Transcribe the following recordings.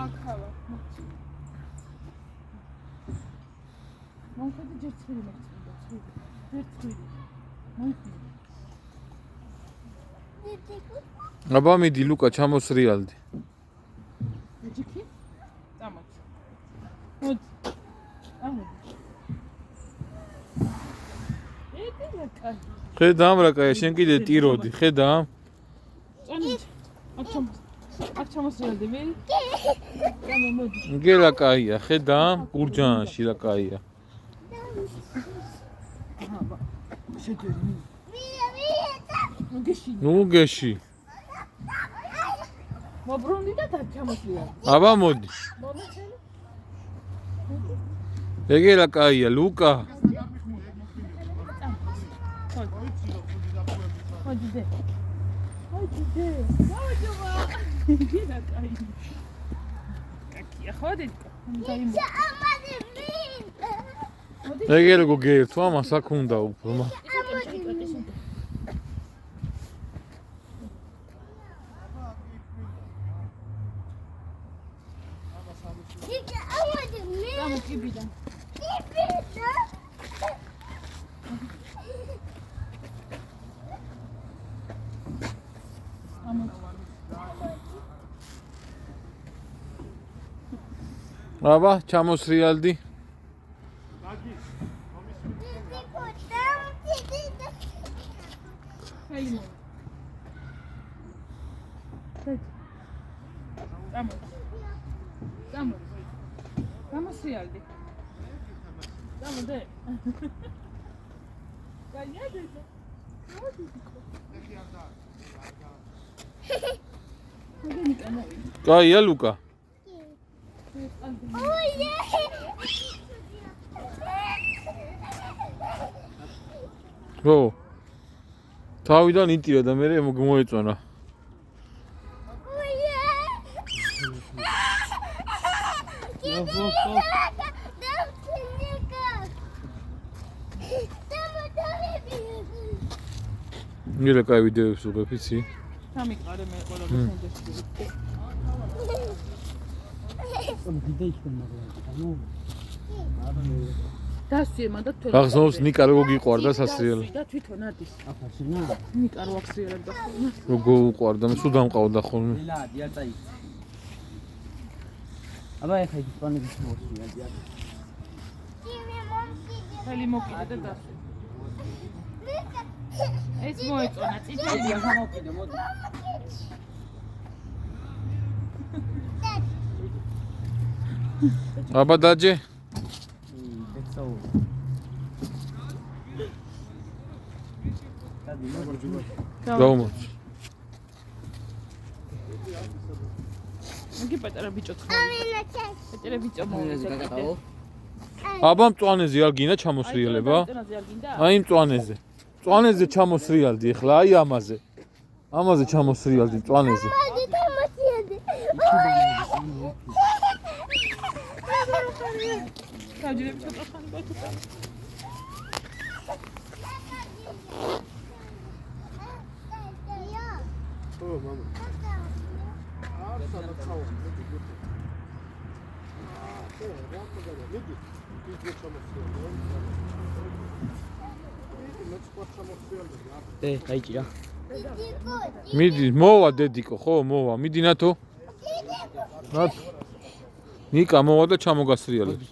აკავა. მომხდე ჯერ ცხვირი მოგწმიდა, ცხვირი. ჯერ ცხვირი. მოიწმიდა. აბა მიდი ლუკა ჩამოსრიალდი. ჯიქი? წამოწ. მოდი. ამოდი. ეტილაკა. ხედამ რა კაი, შენ კიდე ტიროდი, ხედამ? წამოწ. აქ ჩამოსრიალდი მე? გამო მოდი. გელა კაია, ხედამ? გურჯანში რა კაია. აბა. შეჯერი. მოგეში. ნუ გეში. მობრუნდი და ჩამოსრიალდი. აბა მოდი. მომეჩელი. ეგელა კაია, ლუკა. მოდი დე. მოდი დე. მოჯობა. გიდა კაი. კაკია ხოდი. ეგელა გოგერთვა, მასაკ უნდა უფრო. კიბიდან. აბა ჩამოსრიალდი. გამოსრიალდი. დამოდე. გაიადე. კაია ლუკა. ო. თავიდან იტირა და მე მოეწონა. მირა კაი ვიდეოებს უყევ იცი? სამიყარე მე ყველა გასუნდეს. დასვი მანდა თოლა. ახსოვს ნიკა როგორ გიყვარდა სასრიალო. და თვითონ ადის. ახლა შენა. ნიკა რო აქსრიალებ და ხოლმე. როგორ უყვარდა, მე სულ დამყავდა ხოლმე. ელადი არ წაი. აბა ეხა ის პანების მოსულია დიახ. ხელი მოკიდე და დასვი. ეს მოეწონა წითელი გამოვკიდე მოდი. აბა დაჯე. დექსაუ. დადი მოდი. გაუმოწ. იგი პატარა ბიჭო ცხელი. პატარა ბიჭო მოუწევ. აბა მწვანეზე არ გინდა ჩამოსრიალება? აი მწვანეზე. მწვანეზე ჩამოსრიალდი ახლა, აი ამაზე. ამაზე ჩამოსრიალდი მწვანეზე. გაჯერებ ცოტა ხანი გათუთა. ო მამა. არ სადაცაო. დე, გაიჭირა. მიდი, მოვა დედიკო, ხო, მოვა. მიდი ნათო. ნათო. ნიკა მოვა და ჩამოგასრიალებს.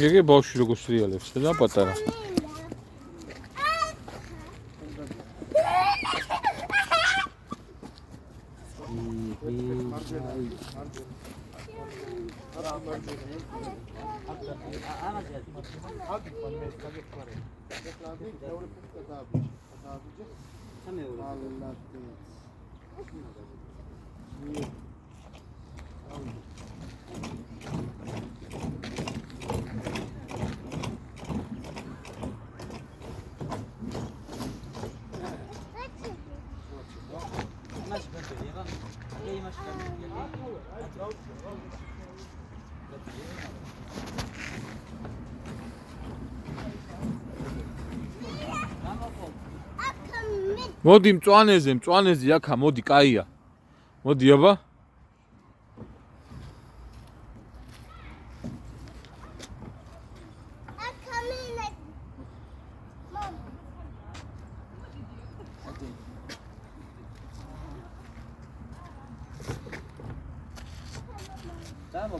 იგი ბავშვი როგორ სრიალებს და პატარა. ე იმაში გამიგია. მოდი მწვანეზე აქა მოდი კაია მოდი აბა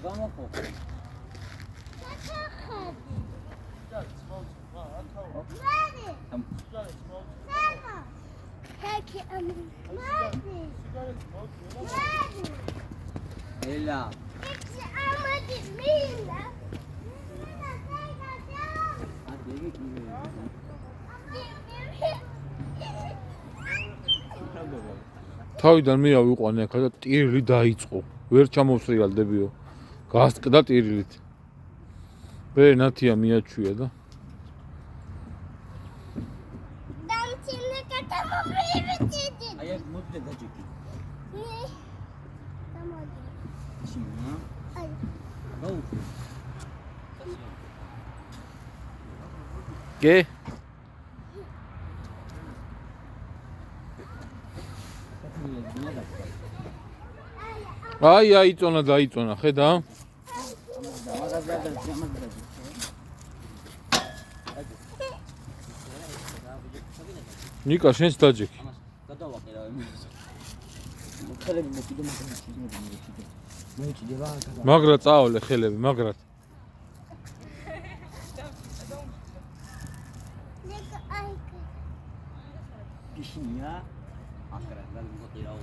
გამოხო. ელა. თავიდან მე ავიყვანე აქა და ტირილი დაიწყო. ვერ ჩამოვსრიალდებიო. გასტკდა ტირილით. მე ნათია მიაჩვია და აი ეს მოდი დაჭიკი. შინა. აი. გაუ. გე აი დაიწონა ხედა ნიკა შენს დაჯექი გადავაყერავ იმას ხელები მოკიდე მოიჭიდება მაგრა წაოლე ხელები მაგრად გიშინია აკრა გადავაყერავ